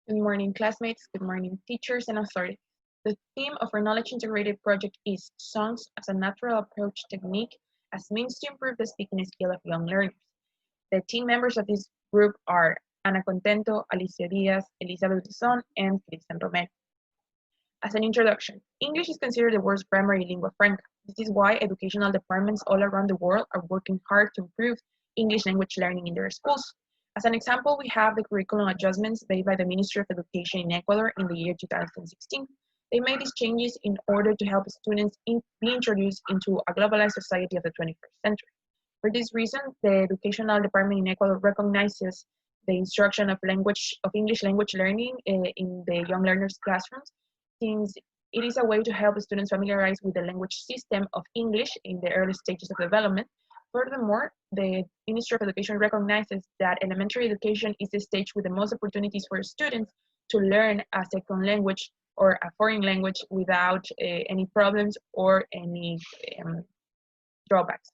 Good morning, classmates. Good morning, teachers and authorities. The theme of our Knowledge Integrated project is Songs as a Natural Approach Technique as Means to Improve the Speaking Skill of Young Learners. The team members of this group are Ana Contento, Alicia Diaz, Luzòn, and Cristian Romero. As an introduction, English is considered the world's primary lingua franca. This is why educational departments all around the world are working hard to improve English language learning in their schools. As an example, we have the curriculum adjustments made by the Ministry of Education in Ecuador in the year 2016. They made these changes in order to help students be introduced into a globalized society of the 21st century. For this reason, the educational department in Ecuador recognizes the instruction of English language learning in the young learners' classrooms, since it is a way to help students familiarize with the language system of English in the early stages of development. Furthermore, the Ministry of Education recognizes that elementary education is the stage with the most opportunities for students to learn a second language or a foreign language without any problems or any drawbacks.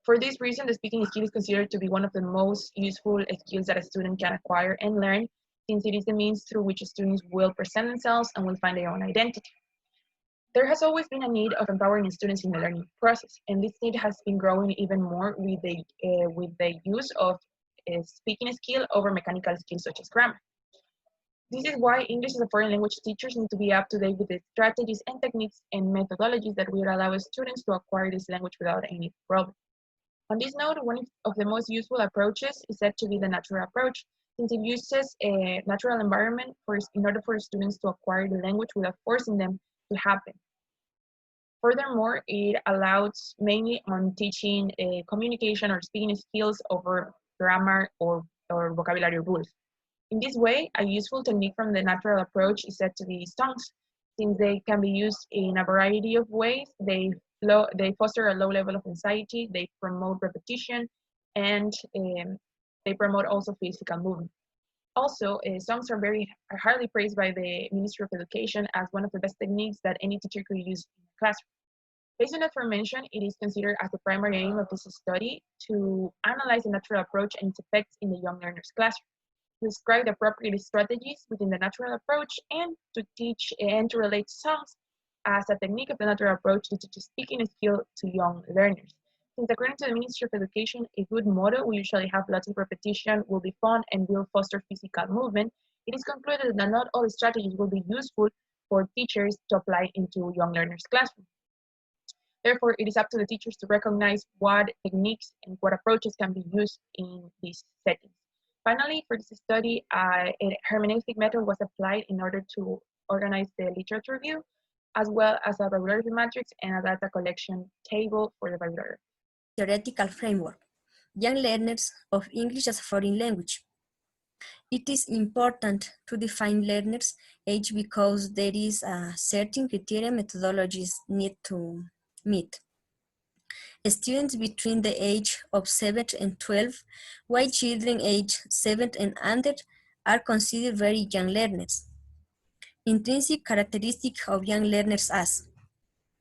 For this reason, the speaking skill is considered to be one of the most useful skills that a student can acquire and learn, since it is the means through which students will present themselves and will find their own identity. There has always been a need of empowering students in the learning process, and this need has been growing even more with the use of speaking skill over mechanical skills such as grammar. This is why English as a foreign language teachers need to be up to date with the strategies and techniques and methodologies that will allow students to acquire this language without any problem. On this note, one of the most useful approaches is said to be the natural approach, since it uses a natural environment in order for students to acquire the language without forcing them to happen. Furthermore, it allows mainly on teaching communication or speaking skills over grammar or vocabulary rules. In this way, a useful technique from the natural approach is said to be songs, since they can be used in a variety of ways. They foster a low level of anxiety, they promote repetition, and they promote also physical movement. Also, songs are highly praised by the Ministry of Education as one of the best techniques that any teacher could use in a classroom. Based on the aforementioned, it is considered as the primary aim of this study to analyze the natural approach and its effects in the young learner's classroom, to describe the appropriate strategies within the natural approach, and to teach and to relate songs as a technique of the natural approach to teach a speaking skill to young learners. Since according to the Ministry of Education, a good model will usually have lots of repetition, will be fun, and will foster physical movement, it is concluded that not all strategies will be useful for teachers to apply into young learners' classroom. Therefore, it is up to the teachers to recognize what techniques and what approaches can be used in these settings. Finally, for this study, a hermeneutic method was applied in order to organize the literature review, as well as a bibliography matrix and a data collection table for the bibliography. Theoretical framework. Young learners of English as a foreign language. It is important to define learners' age because there is a certain criteria methodologies need to meet. Students between the age of 7 and 12, while children aged 7 and under are considered very young learners. Intrinsic characteristics of young learners as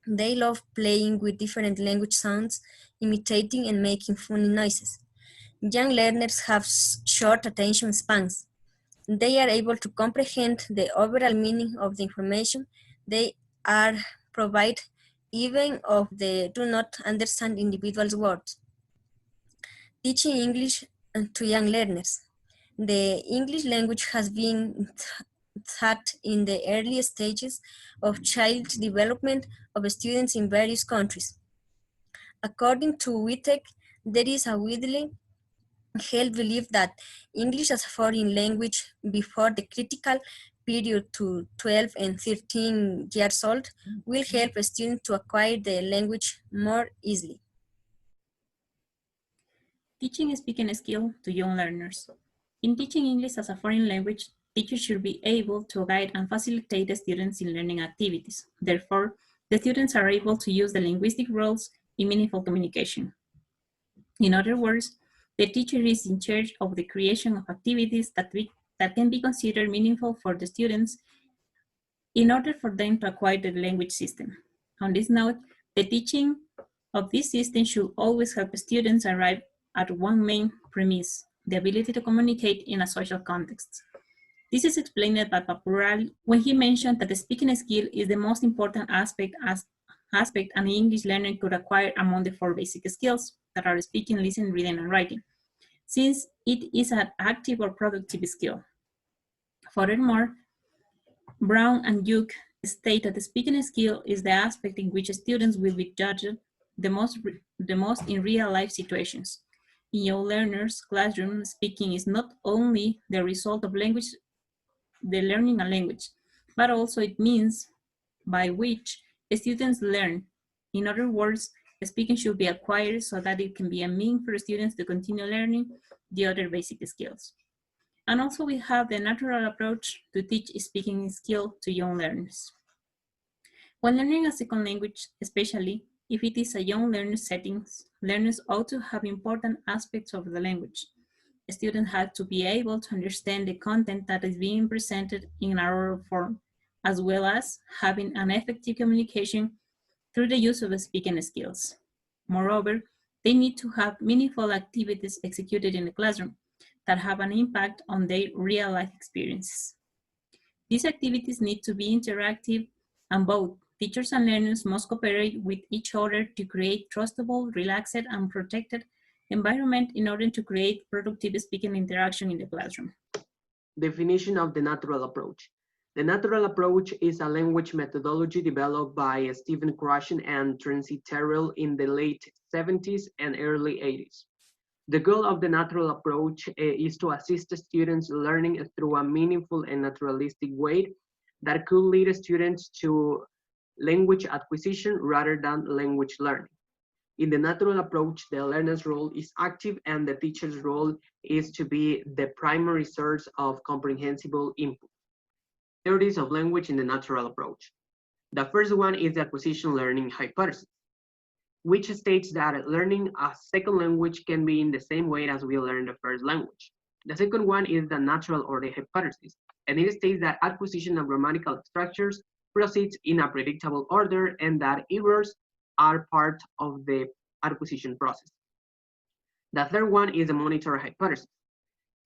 they love playing with different language sounds, imitating and making funny noises. Young learners have short attention spans. They are able to comprehend the overall meaning of the information they are provided, even if they do not understand individual words. Teaching English to young learners. The English language has been taught in the early stages of child development of students in various countries. According to WITEC, there is a widely held belief that English as a foreign language before the critical period to 12 and 13 years old will help students to acquire the language more easily. Teaching speaking skill to young learners. In teaching English as a foreign language, teachers should be able to guide and facilitate the students in learning activities. Therefore, the students are able to use the linguistic roles in meaningful communication. In other words, the teacher is in charge of the creation of activities that can be considered meaningful for the students in order for them to acquire the language system. On this note, the teaching of this system should always help students arrive at one main premise, the ability to communicate in a social context. This is explained by Paparal when he mentioned that the speaking skill is the most important aspect an English learner could acquire among the 4 basic skills that are speaking, listening, reading, and writing, since it is an active or productive skill. Furthermore, Brown and Duke state that the speaking skill is the aspect in which students will be judged the most in real-life situations. In young learners' classroom, speaking is not only the result of the learning a language, but also it means by which students learn. In other words, speaking should be acquired so that it can be a means for students to continue learning the other basic skills. And also we have the natural approach to teach speaking skill to young learners. When learning a second language, especially if it is a young learner settings, learners ought to have important aspects of the language. Students have to be able to understand the content that is being presented in oral form, as well as having an effective communication through the use of speaking skills. Moreover, they need to have meaningful activities executed in the classroom that have an impact on their real-life experiences. These activities need to be interactive, and both teachers and learners must cooperate with each other to create trustable, relaxed, and protected environment in order to create productive speaking interaction in the classroom. Definition of the natural approach. The natural approach is a language methodology developed by Stephen Krashen and Tracy Terrell in the late 70s and early 80s. The goal of the natural approach is to assist students learning through a meaningful and naturalistic way that could lead students to language acquisition rather than language learning. In the natural approach, the learner's role is active and the teacher's role is to be the primary source of comprehensible input. Theories of language in the natural approach. The first one is the acquisition learning hypothesis, which states that learning a second language can be in the same way as we learn the first language. The second one is the natural order hypothesis, and it states that acquisition of grammatical structures proceeds in a predictable order and that errors are part of the acquisition process. The third one is the monitor hypothesis,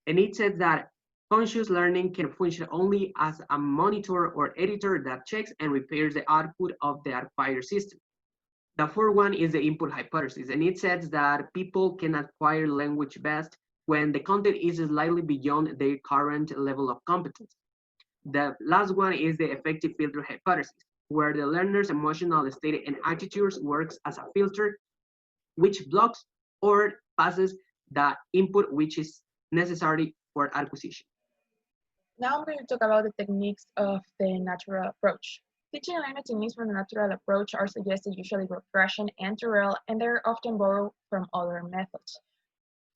and it says that conscious learning can function only as a monitor or editor that checks and repairs the output of the acquired system. The fourth one is the input hypothesis, and it says that people can acquire language best when the content is slightly beyond their current level of competence. The last one is the effective filter hypothesis, where the learner's emotional state and attitudes works as a filter which blocks or passes the input which is necessary for acquisition. Now I'm going to talk about the techniques of the natural approach. Teaching and learning techniques from the natural approach are suggested usually by Krashen and Terrell, and they're often borrowed from other methods.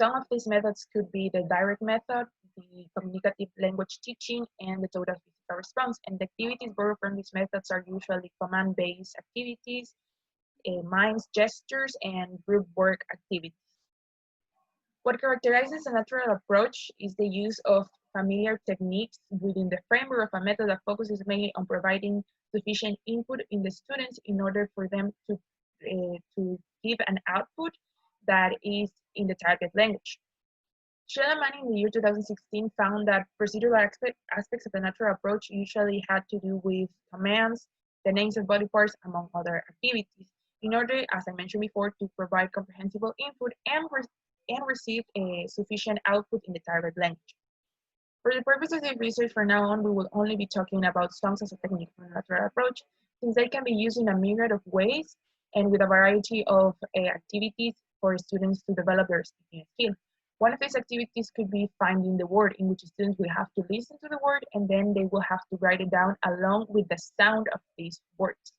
Some of these methods could be the direct method, the communicative language teaching, and the total physical response. And the activities borrowed from these methods are usually command-based activities, minds, gestures, and group work activities. What characterizes a natural approach is the use of familiar techniques within the framework of a method that focuses mainly on providing sufficient input in the students in order for them to give an output that is in the target language. Schleman in the year 2016 found that procedural aspects of the natural approach usually had to do with commands, the names of body parts, among other activities, in order, as I mentioned before, to provide comprehensible input and receive a sufficient output in the target language. For the purposes of research from now on, we will only be talking about songs as a technique for a natural approach, since they can be used in a myriad of ways and with a variety of activities for students to develop their speaking skill. One of these activities could be finding the word, in which students will have to listen to the word and then they will have to write it down along with the sound of these words.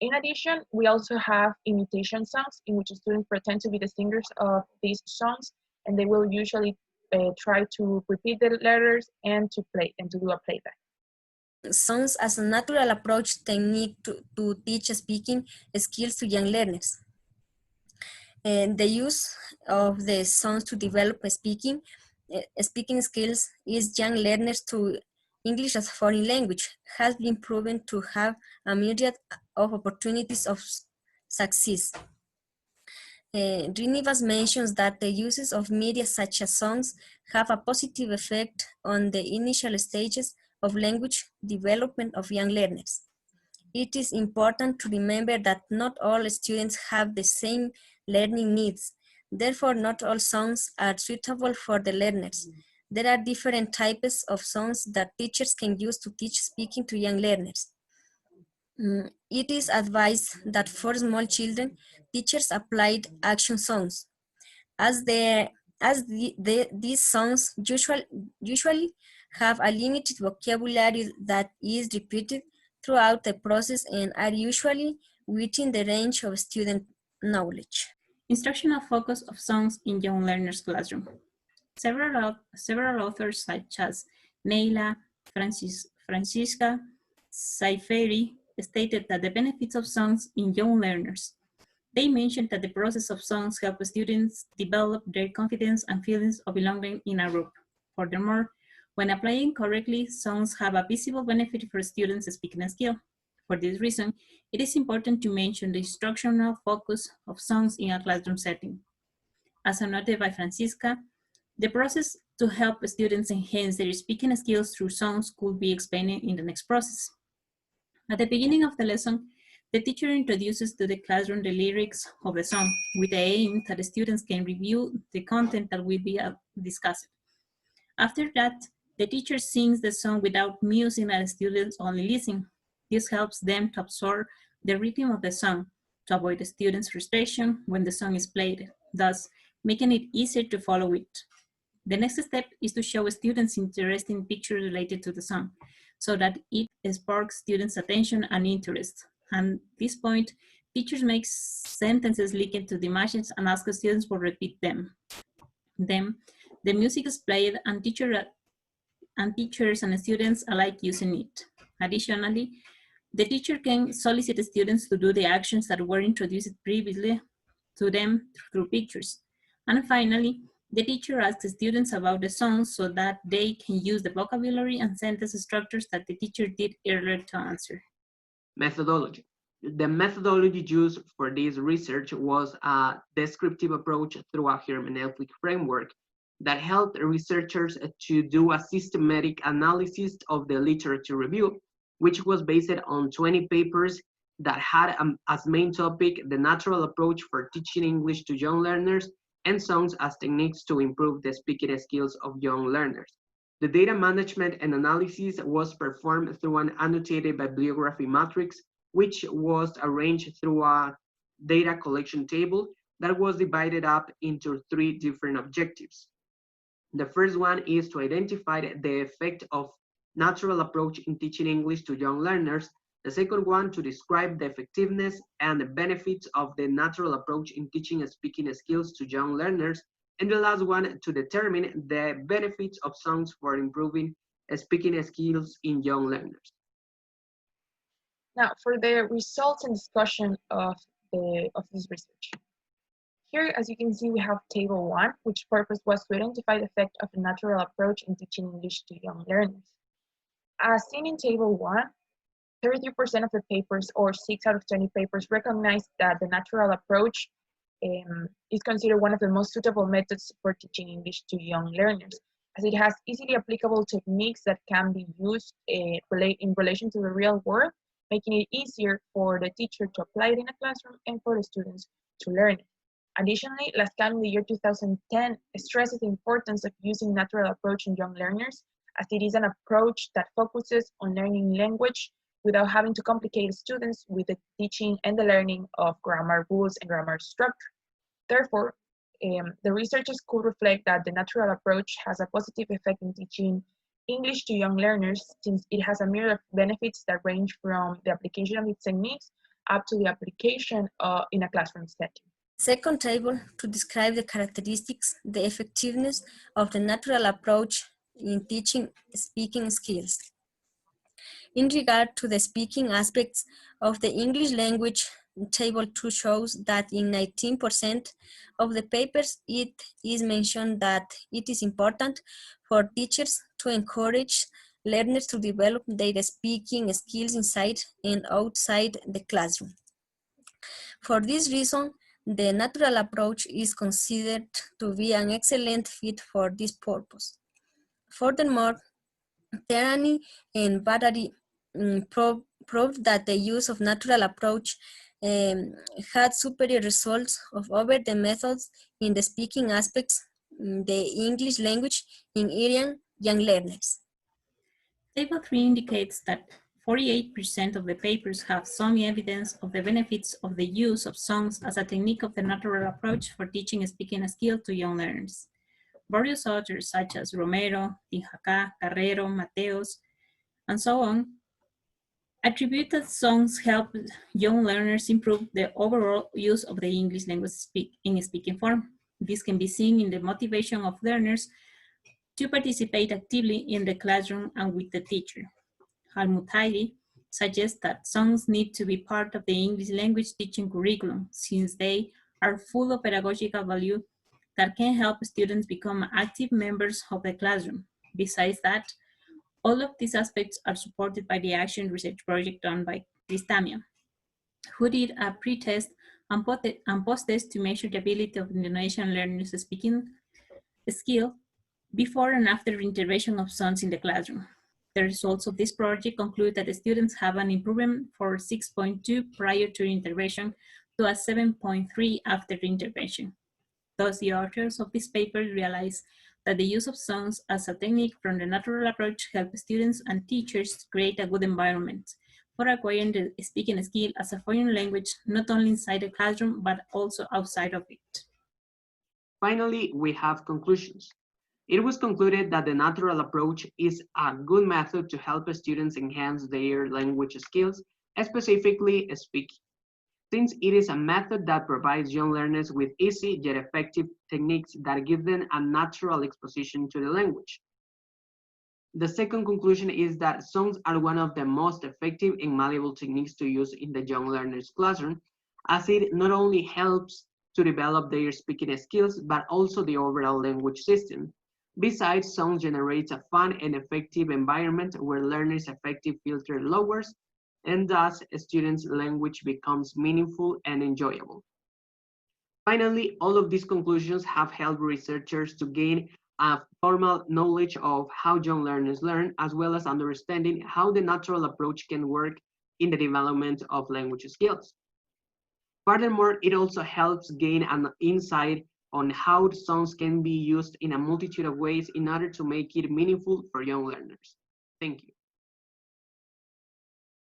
In addition, we also have imitation songs, in which students pretend to be the singers of these songs, and they will usually try to repeat the letters and to do a playback. Songs as a natural approach technique to teach speaking skills to young learners. And the use of the songs to develop speaking skills is young learners to English as a foreign language has been proven to have a myriad of opportunities of success. Rinivas mentions that the uses of media such as songs have a positive effect on the initial stages of language development of young learners. It is important to remember that not all students have the same learning needs. Therefore, not all songs are suitable for the learners. There are different types of songs that teachers can use to teach speaking to young learners. It is advised that for small children, teachers applied action songs, as these songs usually have a limited vocabulary that is repeated throughout the process and are usually within the range of student knowledge. Instructional focus of songs in young learners' classroom. Several authors such as Neila, Francisca, Saiferi stated that the benefits of songs in young learners. They mentioned that the process of songs help students develop their confidence and feelings of belonging in a group. Furthermore, when applying correctly, songs have a visible benefit for students' speaking skill. For this reason, it is important to mention the instructional focus of songs in a classroom setting. As noted by Francisca, the process to help students enhance their speaking skills through songs could be explained in the next process. At the beginning of the lesson, the teacher introduces to the classroom the lyrics of the song with the aim that the students can review the content that will be discussed. After that, the teacher sings the song without music and the students only listen. This helps them to absorb the rhythm of the song to avoid the students' frustration when the song is played, thus making it easier to follow it. The next step is to show students interesting pictures related to the song so that it sparks students' attention and interest. And at this point, teachers make sentences linked to the images and ask students to repeat them. Then, the music is played and teachers and students alike using it. Additionally, the teacher can solicit students to do the actions that were introduced previously to them through pictures. And finally, the teacher asks students about the song so that they can use the vocabulary and sentence structures that the teacher did earlier to answer. Methodology. The methodology used for this research was a descriptive approach through a hermeneutic framework that helped researchers to do a systematic analysis of the literature review, which was based on 20 papers that had as main topic the natural approach for teaching English to young learners and songs as techniques to improve the speaking skills of young learners. The data management and analysis was performed through an annotated bibliography matrix, which was arranged through a data collection table that was divided up into 3 different objectives. The first one is to identify the effect of natural approach in teaching English to young learners. The second one, to describe the effectiveness and the benefits of the natural approach in teaching speaking skills to young learners. And the last one, to determine the benefits of songs for improving speaking skills in young learners. Now, for the results and discussion of this research. Here, as you can see, we have table 1, which purpose was to identify the effect of a natural approach in teaching English to young learners. As seen in table 1, 33% of the papers, or 6 out of 20 papers, recognize that the natural approach is considered one of the most suitable methods for teaching English to young learners, as it has easily applicable techniques that can be used in relation to the real world, making it easier for the teacher to apply it in a classroom and for the students to learn it. Additionally, LASCAN in the year 2010 stresses the importance of using natural approach in young learners, as it is an approach that focuses on learning language without having to complicate students with the teaching and the learning of grammar rules and grammar structure. Therefore, the researchers could reflect that the natural approach has a positive effect in teaching English to young learners, since it has a myriad of benefits that range from the application of its techniques up to the application in a classroom setting. Second table, to describe the characteristics, the effectiveness of the natural approach in teaching speaking skills. In regard to the speaking aspects of the English language, table 2 shows that in 19% of the papers it is mentioned that it is important for teachers to encourage learners to develop their speaking skills inside and outside the classroom. For this reason, the natural approach is considered to be an excellent fit for this purpose. Furthermore, Terani and Battery proved that the use of natural approach had superior results over the methods in the speaking aspects the English language in Indian young learners. Table 3 indicates that 48% of the papers have some evidence of the benefits of the use of songs as a technique of the natural approach for teaching speaking skill to young learners. Various authors such as Romero, Tinjacá, Carrero, Mateos, and so on attribute that songs help young learners improve the overall use of the English language in speaking form. This can be seen in the motivation of learners to participate actively in the classroom and with the teacher. Al-Mutaili suggests that songs need to be part of the English language teaching curriculum since they are full of pedagogical value that can help students become active members of the classroom. Besides that, all of these aspects are supported by the Action Research Project done by Cristian, who did a pre-test and post-test to measure the ability of Indonesian learners speaking skill before and after integration of songs in the classroom. The results of this project conclude that the students have an improvement for 6.2 prior to integration to a 7.3 after integration. Thus, the authors of this paper realize that the use of songs as a technique from the natural approach helps students and teachers create a good environment for acquiring the speaking skill as a foreign language, not only inside the classroom, but also outside of it. Finally, we have conclusions. It was concluded that the natural approach is a good method to help students enhance their language skills, specifically speaking, since it is a method that provides young learners with easy yet effective techniques that give them a natural exposition to the language. The second conclusion is that songs are one of the most effective and malleable techniques to use in the young learner's classroom, as it not only helps to develop their speaking skills, but also the overall language system. Besides, songs generates a fun and effective environment where learners' affective filter lowers, and thus students' language becomes meaningful and enjoyable. Finally, all of these conclusions have helped researchers to gain a formal knowledge of how young learners learn, as well as understanding how the natural approach can work in the development of language skills. Furthermore, it also helps gain an insight on how songs can be used in a multitude of ways in order to make it meaningful for young learners. Thank you.